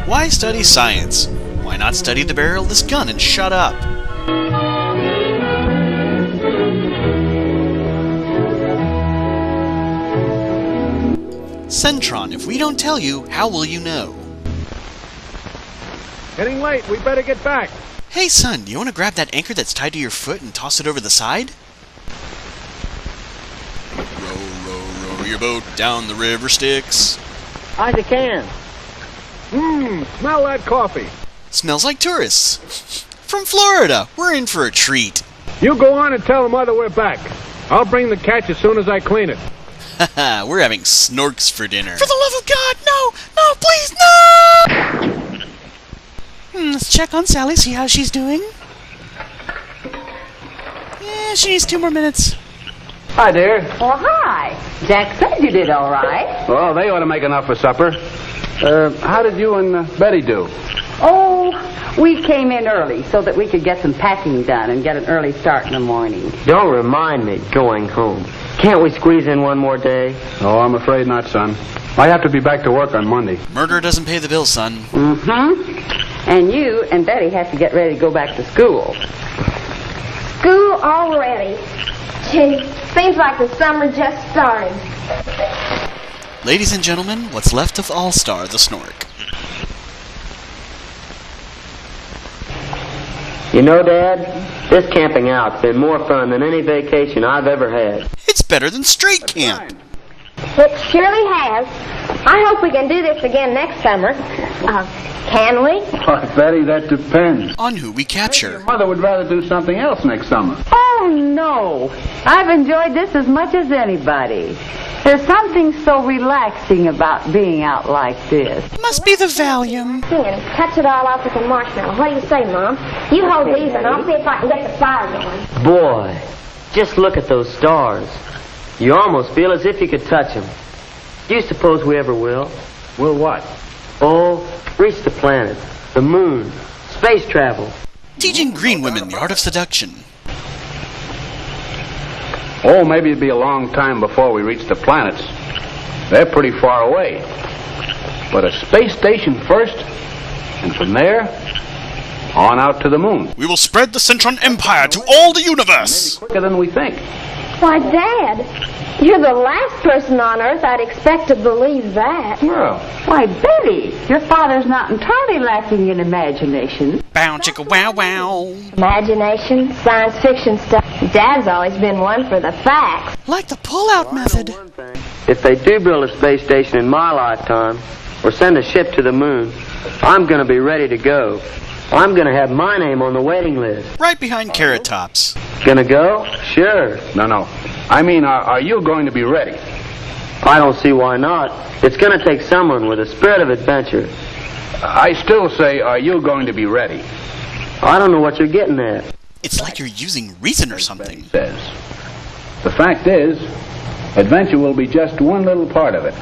Why study science? Why not study the barrel of this gun and shut up? Centron, if we don't tell you, how will you know? Getting late, we better get back. Hey son, do you want to grab that anchor that's tied to your foot and toss it over the side? Row, row, row your boat down the river Styx. I can. Smell that coffee. Smells like tourists. From Florida. We're in for a treat. You go on and tell the mother we're back. I'll bring the catch as soon as I clean it. Haha, we're having snorks for dinner. For the love of God, no! No, please, no! Let's check on Sally, see how she's doing. Yeah, she needs 2 more minutes. Hi, dear. Oh, hi. Jack said you did all right. Well, they ought to make enough for supper. How did you and Betty do? Oh, we came in early so that we could get some packing done and get an early start in the morning. Don't remind me going home. Can't we squeeze in one more day? Oh, I'm afraid not, son. I have to be back to work on Monday. Murder doesn't pay the bills, son. Mm-hmm. And you and Betty have to get ready to go back to school. School already. Gee, seems like the summer just started. Ladies and gentlemen, what's left of All-Star the Snork. You know, Dad, this camping out's been more fun than any vacation I've ever had. It's better than straight camp. It surely has. I hope we can do this again next summer. Can we? Why, Betty, that depends. On who we capture. Mother would rather do something else next summer. Oh, no. I've enjoyed this as much as anybody. There's something so relaxing about being out like this. Must be the Valium. And catch it all off with a marshmallow. What do you say, Mom? You hold these and I'll see if I can get the fire going. Boy, just look at those stars. You almost feel as if you could touch them. Do you suppose we ever will? Will what? Oh, reach the planet, the moon, space travel. Teaching green women the art of seduction. Oh, maybe it'd be a long time before we reach the planets. They're pretty far away. But a space station first, and from there, on out to the moon. We will spread the Centron Empire to all the universe. Maybe quicker than we think. Why, Dad, you're the last person on Earth I'd expect to believe that. Well, Why, Betty, your father's not entirely lacking in imagination. Bow chicka wow wow. Imagination, science fiction stuff. Dad's always been one for the facts. Like the pull-out method. If they do build a space station in my lifetime, or send a ship to the moon, I'm going to be ready to go. I'm going to have my name on the waiting list. Right behind Carrot Tops. Gonna go? Sure. no. I mean, are you going to be ready? I don't see why not. It's going to take someone with a spirit of adventure. I still say, are you going to be ready? I don't know what you're getting at. It's like you're using reason or something. Says. The fact is, adventure will be just one little part of it.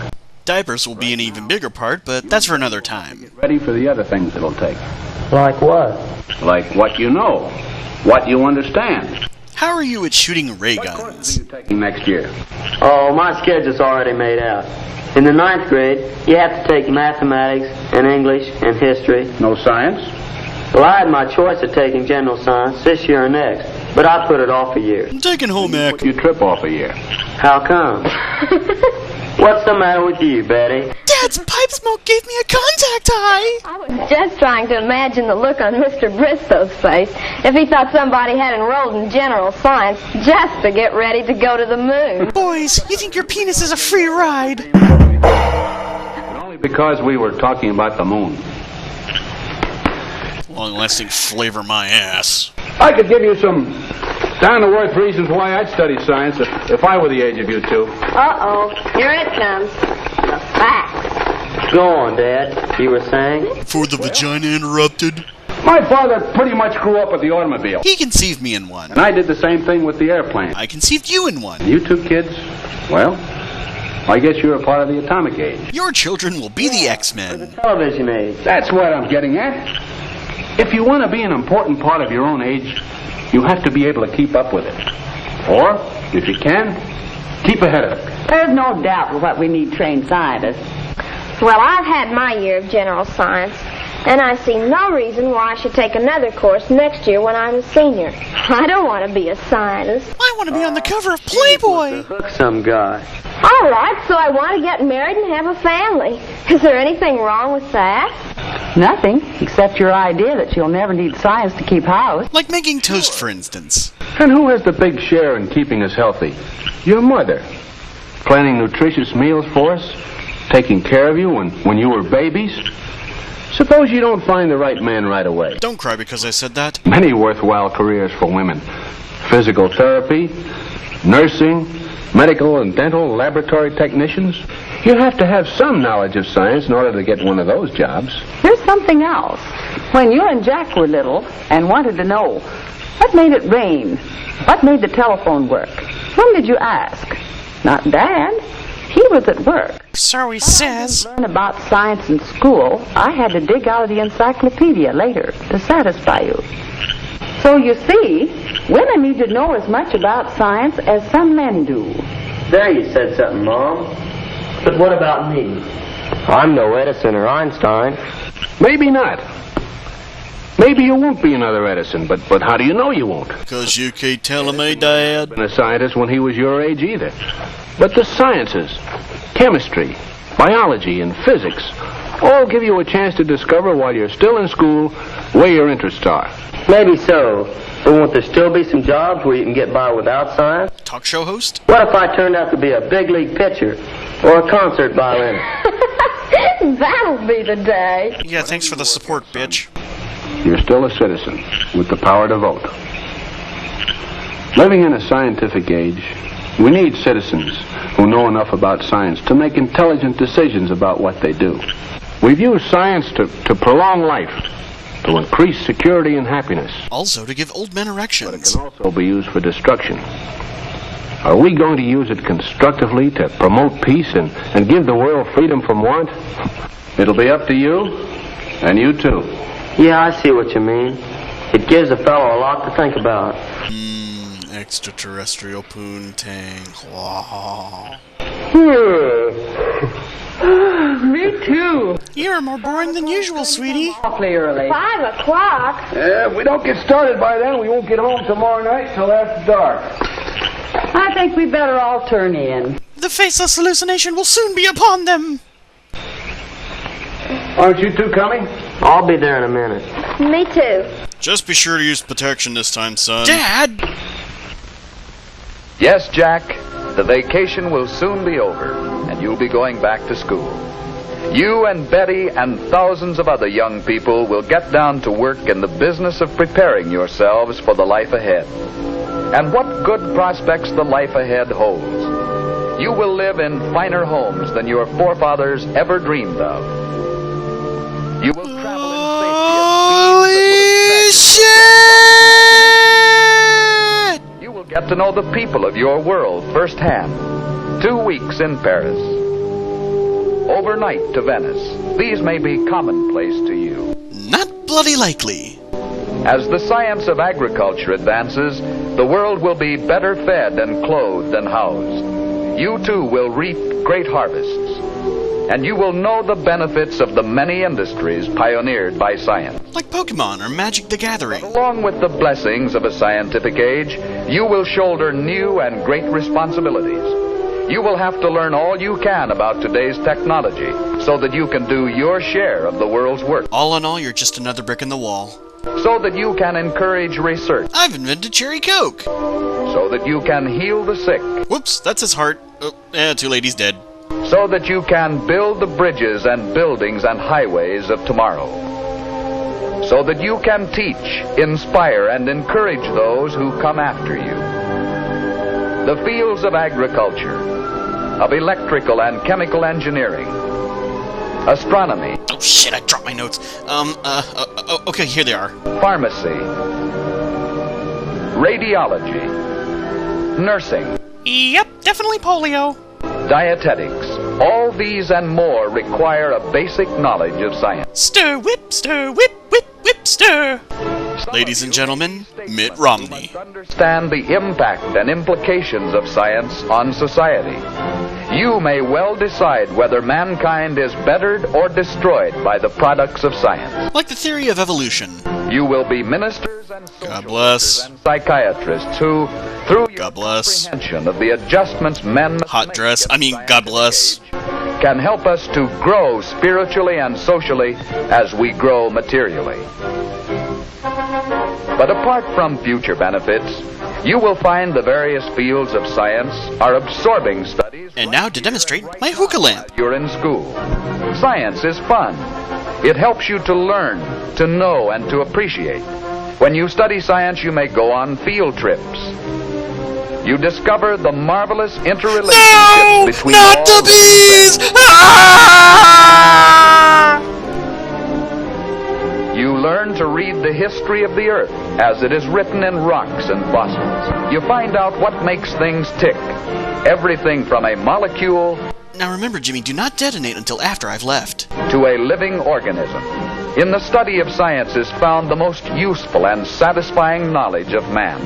Diapers will be an even bigger part, but that's for another time. Ready for the other things it'll take. Like what? Like what you know, what you understand. How are you at shooting ray What courses guns? are you taking next year? Oh, my schedule's already made out. In the 9th grade, you have to take mathematics and English and history. No science? Well, I had my choice of taking general science this year or next, but I put it off a year. I'm taking home ec. You trip off a year. How come? What's the matter with you, Betty? Dad's pipe smoke gave me a contact high. I was just trying to imagine the look on Mr. Bristow's face if he thought somebody had enrolled in general science just to get ready to go to the moon. Boys, you think your penis is a free ride? But only because we were talking about the moon. Long-lasting flavor my ass. I could give you some down-to-earth reasons why I'd study science if I were the age of you two. Uh-oh, here it comes. The facts. Go on, Dad. You were saying? For the vagina interrupted. My father pretty much grew up with the automobile. He conceived me in one. And I did the same thing with the airplane. I conceived you in one. You two kids, well, I guess you're a part of the atomic age. Your children will be the X-Men. Television age. That's what I'm getting at. If you want to be an important part of your own age, you have to be able to keep up with it. Or, if you can, keep ahead of it. There's no doubt what we need trained scientists. Well, I've had my year of general science, And I see no reason why I should take another course next year when I'm a senior. I don't want to be a scientist. I want to be on the cover of Playboy. Hook some guy. All right, so I want to get married and have a family. Is there anything wrong with that? Nothing, except your idea that you'll never need science to keep house. Like making toast, for instance. And who has the big share in keeping us healthy? Your mother. Planning nutritious meals for us, taking care of you when you were babies. Suppose you don't find the right man right away. Don't cry because I said that. Many worthwhile careers for women. Physical therapy, nursing, medical and dental laboratory technicians. You have to have some knowledge of science in order to get one of those jobs. Here's something else. When you and Jack were little and wanted to know, what made it rain? What made the telephone work? Whom did you ask? Not Dad. He was at work. So he says. To learn about science in school, I had to dig out of the encyclopedia later to satisfy you. So you see, women need to know as much about science as some men do. There you said something, Mom. But what about me? I'm no Edison or Einstein. Maybe not. Maybe you won't be another Edison, but how do you know you won't? Because you keep telling me, Dad. Been a scientist when he was your age either. But the sciences, chemistry, biology, and physics all give you a chance to discover while you're still in school where your interests are. Maybe so. But won't there still be some jobs where you can get by without science? Talk show host? What if I turned out to be a big league pitcher or a concert violinist? That'll be the day. Yeah, thanks for the support, bitch. You're still a citizen with the power to vote. Living in a scientific age, we need citizens who know enough about science to make intelligent decisions about what they do. We've used science to prolong life, to increase security and happiness. Also to give old men But it erections. can also be used for destruction. Are we going to use it constructively to promote peace and give the world freedom from want? It'll be up to you, and you too. Yeah, I see what you mean. It gives a fellow a lot to think about. Extraterrestrial poontang. Wow. Me too. You're more boring than usual, sweetie. Awfully early. 5 o'clock? If we don't get started by then, we won't get home tomorrow night till after dark. I think we better all turn in. The faceless hallucination will soon be upon them. Aren't you two coming? I'll be there in a minute. Me too. Just be sure to use protection this time, son. Dad! Yes, Jack, the vacation will soon be over, and you'll be going back to school. You and Betty and thousands of other young people will get down to work in the business of preparing yourselves for the life ahead. And what good prospects the life ahead holds. You will live in finer homes than your forefathers ever dreamed of. You will travel in safety at speeds that will You will get to know the people of your world firsthand. 2 weeks in Paris. Overnight to Venice. These may be commonplace to you. Not bloody likely. As the science of agriculture advances, the world will be better fed and clothed and housed. You too will reap great harvests. And you will know the benefits of the many industries pioneered by science. Like Pokemon or Magic the Gathering. Along with the blessings of a scientific age, you will shoulder new and great responsibilities. You will have to learn all you can about today's technology so that you can do your share of the world's work. All in all, you're just another brick in the wall. So that you can encourage research. I've invented Cherry Coke. So that you can heal the sick. Whoops, that's his heart. Oh, too late, he's dead. So that you can build the bridges and buildings and highways of tomorrow. So that you can teach, inspire, and encourage those who come after you. The fields of agriculture, of electrical and chemical engineering, astronomy. Oh shit, I dropped my notes. Okay, here they are. Pharmacy, radiology, nursing. Yep, definitely polio. Dietetics. All these and more require a basic knowledge of science. Stir, whip, whip, whip, stir. Ladies and gentlemen, Mitt Romney. Understand the impact and implications of science on society. you may well decide whether mankind is bettered or destroyed by the products of science. Like the theory of evolution. You will be ministers and God social bless. workers and psychiatrists who, through your God bless. comprehension of the adjustments men must Hot make dress. in I mean, scientific God bless. age, can help us to grow spiritually and socially as we grow materially. But apart from future benefits, you will find the various fields of science are absorbing studies. And now to demonstrate my hookah lamp. You're in school. Science is fun. It helps you to learn, to know, and to appreciate. When you study science, you may go on field trips. You discover the marvelous interrelationship between Not all the living bees! things. Ah! You learn to read the history of the earth as it is written in rocks and fossils. You find out what makes things tick. Everything from a molecule Now remember, Jimmy, do not detonate until after I've left. to a living organism. In the study of science is found the most useful and satisfying knowledge of man.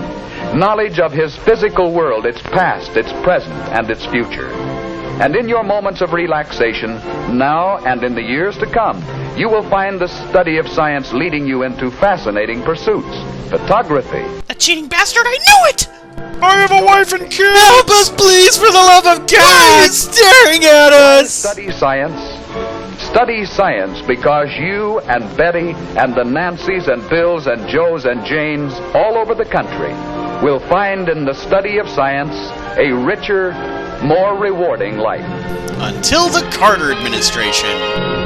Knowledge of his physical world, its past, its present, and its future. And in your moments of relaxation, now and in the years to come, you will find the study of science leading you into fascinating pursuits. Photography, That cheating bastard, I knew it! I have a wife and kids! Help us, please, for the love of God! Why are you staring at us? study science. Study science because you and Betty and the Nancys and Bills and Joes and Janes all over the country will find in the study of science a richer, more rewarding life. Until the Carter administration.